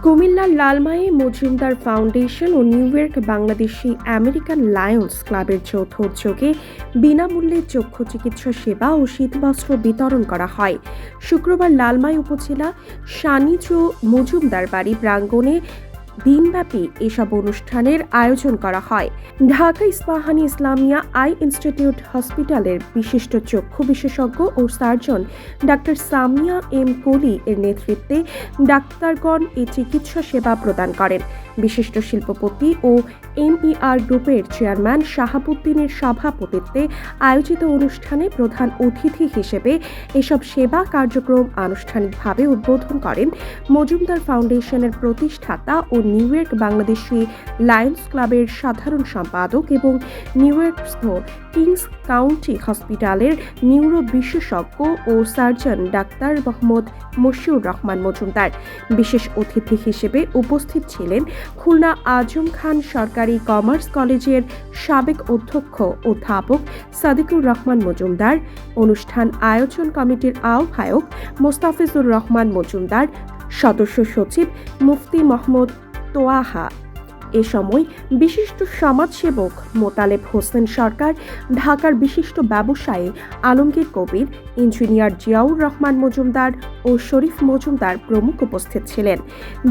কুমিল্লার লালমাই মজুমদার ফাউন্ডেশন ও New York Bangladeshi American Lions ক্লাবের যৌথ উদ্যোগে বিনামূল্যে চক্ষু চিকিৎসা সেবা ও শীতবস্ত্র বিতরণ করা হয়। শুক্রবার লালমাই উপজেলা সানিজ মজুমদার বাড়ি প্রাঙ্গণে দিনব্যাপী এসব অনুষ্ঠানের আয়োজন করা হয়। ঢাকা ইস্পাহানী ইসলামিয়া আই ইনস্টিটিউট হসপিটালের বিশিষ্ট চক্ষু বিশেষজ্ঞ ও সার্জন ডাক্তার সামিয়া এম কলি এর নেতৃত্বে ডাক্তারগণ এই চিকিৎসা সেবা প্রদান করেন। বিশিষ্ট শিল্পপতি ও এমইআর গ্রুপের চেয়ারম্যান শাহাবুদ্দিনের সভাপতিত্বে আয়োজিত অনুষ্ঠানে প্রধান অতিথি হিসেবে এসব সেবা কার্যক্রম আনুষ্ঠানিকভাবে উদ্বোধন করেন মজুমদার ফাউন্ডেশনের প্রতিষ্ঠাতা ও নিউ ইয়র্ক বাংলাদেশি লায়ন্স ক্লাবের সাধারণ সম্পাদক এবং নিউ ইয়র্কস্থ কিংস কাউন্টি হসপিটালের নিউরো বিশেষজ্ঞ ও সার্জন ডাক্তার মোহাম্মদ মশিউর রহমান মজুমদার। বিশেষ অতিথি হিসেবে উপস্থিত ছিলেন খুলনা আজম খান সরকারি কমার্স কলেজের সাবেক অধ্যক্ষ অধ্যাপক সাদিকুর রহমান মজুমদার, অনুষ্ঠান আয়োজন কমিটির আহ্বায়ক মোস্তাফিজুর রহমান মজুমদার, সদস্য সচিব মুফতি মোহাম্মদ তোয়াহা। এ সময় বিশিষ্ট সমাজসেবক মোতালেব হোসেন সরকার, ঢাকার বিশিষ্ট ব্যবসায়ী আলমগীর কবির, ইঞ্জিনিয়ার জিয়াউর রহমান মজুমদার ও শরীফ মজুমদার প্রমুখ উপস্থিত ছিলেন।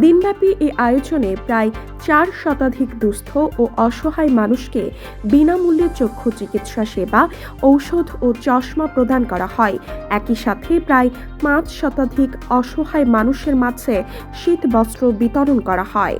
দিনব্যাপী এই আয়োজনে প্রায় 4 শতাধিক দুস্থ ও অসহায় মানুষকে বিনামূল্যে চক্ষু চিকিৎসা সেবা, ঔষধ ও চশমা প্রদান করা হয়। একই সাথে প্রায় 5 শতাধিক অসহায় মানুষের মাঝে শীত বস্ত্র বিতরণ করা হয়।